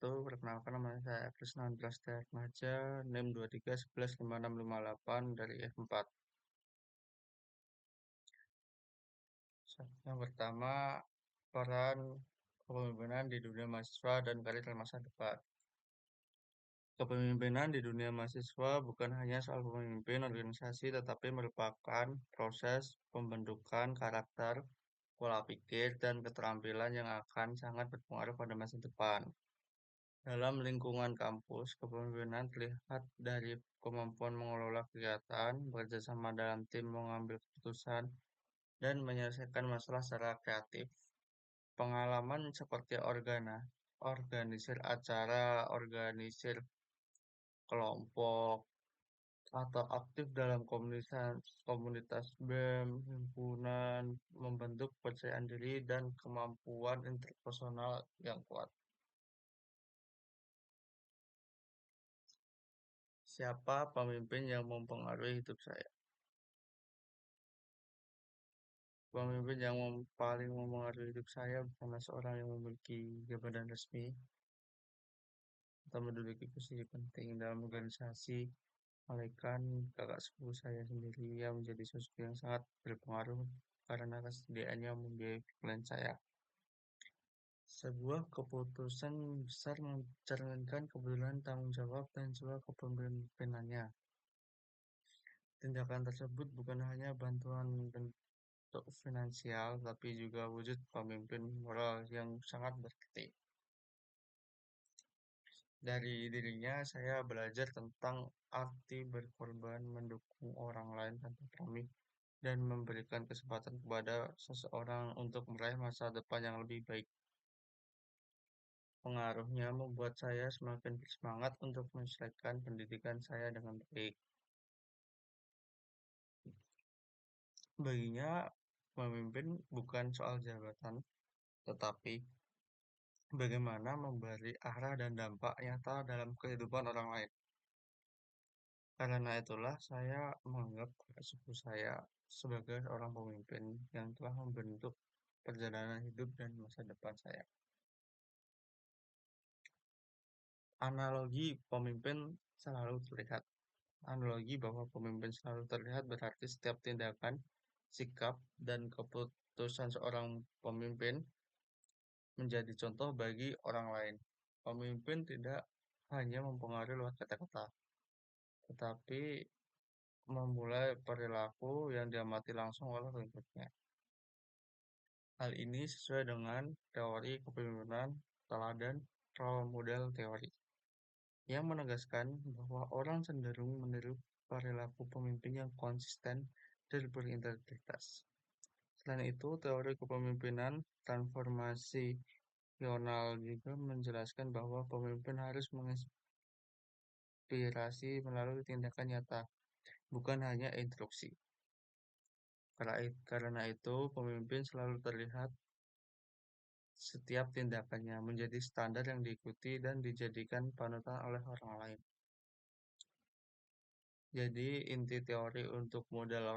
wabarakatuh. Perkenalkan nama saya Krisna Remaja, NIM 23115658 dari F4. Yang pertama, peran kepemimpinan di dunia mahasiswa dan karir masa depan. Kepemimpinan di dunia mahasiswa bukan hanya soal pemimpin organisasi, tetapi merupakan proses pembentukan karakter, pola pikir, dan keterampilan yang akan sangat berpengaruh pada masa depan. Dalam lingkungan kampus, kepemimpinan terlihat dari kemampuan mengelola kegiatan, bekerja sama dalam tim, mengambil keputusan, dan menyelesaikan masalah secara kreatif. Pengalaman seperti organisir acara, organisir kelompok, atau aktif dalam komunitas BEM, himpunan, membentuk kepercayaan diri dan kemampuan interpersonal yang kuat. Siapa pemimpin yang mempengaruhi hidup saya? Pemimpin yang paling mempengaruhi hidup saya bukanlah seorang yang memiliki jabatan resmi atau menduduki posisi penting dalam organisasi, melainkan kakak sepupu saya sendiri yang menjadi sosok yang sangat berpengaruh karena kesediaannya membiayai pekerjaan saya. Sebuah keputusan besar mencerminkan kebetulan tanggung jawab dan jiwa kepemimpinannya. Tindakan tersebut bukan hanya bantuan bentuk finansial, tapi juga wujud pemimpin moral yang sangat berarti. Dari dirinya, saya belajar tentang arti berkorban, mendukung orang lain tanpa pamrih, dan memberikan kesempatan kepada seseorang untuk meraih masa depan yang lebih baik. Pengaruhnya membuat saya semakin bersemangat untuk menyelesaikan pendidikan saya dengan baik. Baginya, memimpin bukan soal jabatan, tetapi bagaimana memberi arah dan dampak nyata dalam kehidupan orang lain. Karena itulah saya menganggap kakak sepupu saya sebagai seorang pemimpin yang telah membentuk perjalanan hidup dan masa depan saya. Analogi pemimpin selalu terlihat. Analogi bahwa pemimpin selalu terlihat berarti setiap tindakan, sikap, dan keputusan seorang pemimpin menjadi contoh bagi orang lain. Pemimpin tidak hanya mempengaruhi lewat kata-kata, tetapi memulai perilaku yang diamati langsung oleh pengikutnya. Hal ini sesuai dengan teori kepemimpinan teladan role model teori, yang menegaskan bahwa orang cenderung meniru perilaku pemimpin yang konsisten dan berintegritas. Selain itu, teori kepemimpinan transformasional juga menjelaskan bahwa pemimpin harus menginspirasi melalui tindakan nyata, bukan hanya instruksi. Karena itu, pemimpin selalu terlihat setiap tindakannya menjadi standar yang diikuti dan dijadikan panutan oleh orang lain. Jadi, inti teori untuk model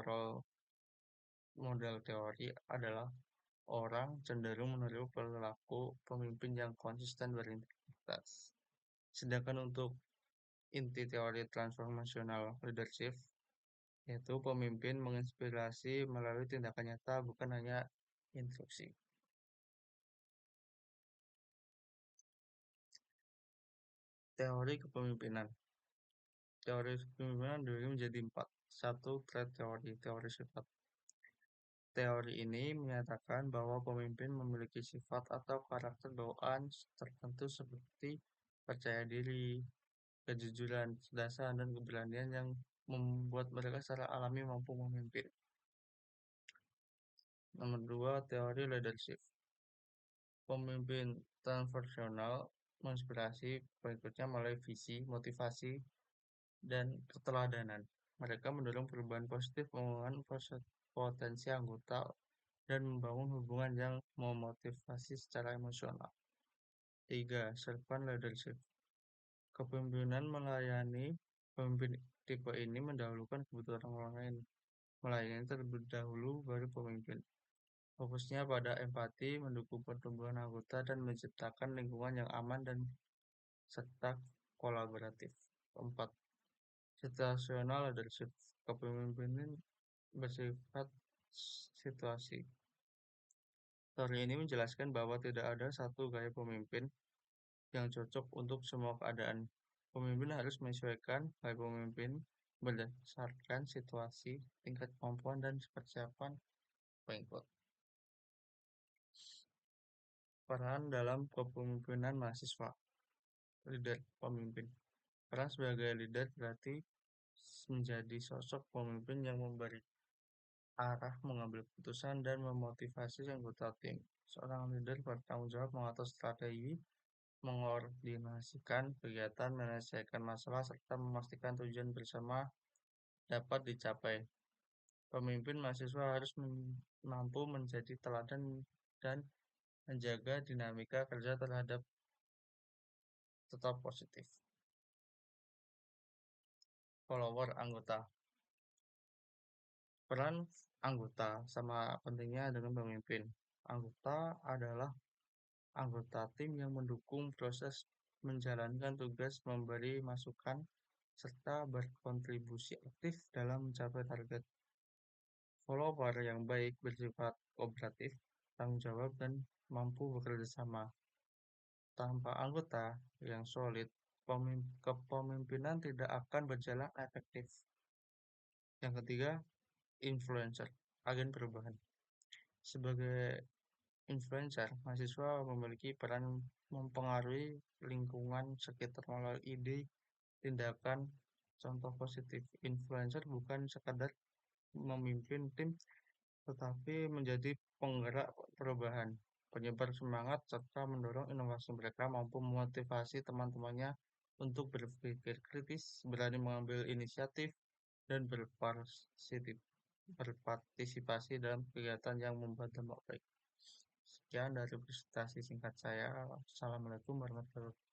teori adalah orang cenderung meniru perilaku pemimpin yang konsisten berintegritas. Sedangkan untuk inti teori transformational leadership, yaitu pemimpin menginspirasi melalui tindakan nyata bukan hanya instruksi. Teori kepemimpinan. Teori kepemimpinan dibagi menjadi 4. Satu, trait teori, teori sifat. Teori ini menyatakan bahwa pemimpin memiliki sifat atau karakter bawaan tertentu seperti percaya diri, kejujuran, kecerdasan, dan keberanian yang membuat mereka secara alami mampu memimpin. Nomor 2, teori leadership. Pemimpin transformasional menginspirasi pengikutnya melalui visi, motivasi, dan keteladanan. Mereka mendorong perubahan positif, pengembangan potensi anggota, dan membangun hubungan yang memotivasi secara emosional. 3. Servant leadership. Kepemimpinan melayani. Pemimpin tipe ini mendahulukan kebutuhan orang lain, melayani terlebih dahulu baru pemimpin. Fokusnya pada empati, mendukung pertumbuhan anggota, dan menciptakan lingkungan yang aman dan serta kolaboratif. Keempat, situasional leadership. Kepemimpinan bersifat situasi. Teori ini menjelaskan bahwa tidak ada satu gaya pemimpin yang cocok untuk semua keadaan. Pemimpin harus menyesuaikan gaya pemimpin berdasarkan situasi, tingkat kemampuan, dan persiapan pengikut. Peran dalam kepemimpinan mahasiswa. Leader, pemimpin. Peran sebagai leader berarti menjadi sosok pemimpin yang memberi arah, mengambil keputusan, dan memotivasi anggota tim. Seorang leader bertanggung jawab mengatur strategi, mengordinasikan kegiatan, menyelesaikan masalah, serta memastikan tujuan bersama dapat dicapai. Pemimpin mahasiswa harus mampu menjadi teladan dan menjaga dinamika kerja terhadap tetap positif. Follower anggota. Peran anggota sama pentingnya dengan pemimpin. Anggota adalah anggota tim yang mendukung proses menjalankan tugas, memberi masukan, serta berkontribusi aktif dalam mencapai target. Follower yang baik bersifat kooperatif, tanggung jawab, dan mampu bekerja sama. Tanpa anggota yang solid, kepemimpinan tidak akan berjalan efektif. Yang ketiga, influencer, agen perubahan. Sebagai influencer, mahasiswa memiliki peran mempengaruhi lingkungan sekitar melalui ide, tindakan, contoh positif. Influencer bukan sekadar memimpin tim, tetapi menjadi penggerak perubahan, penyebar semangat, serta mendorong inovasi. Mereka mampu memotivasi teman-temannya untuk berpikir kritis, berani mengambil inisiatif, dan berpartisipasi dalam kegiatan yang membuat dampak baik. Sekian dari presentasi singkat saya. Assalamualaikum warahmatullahi wabarakatuh.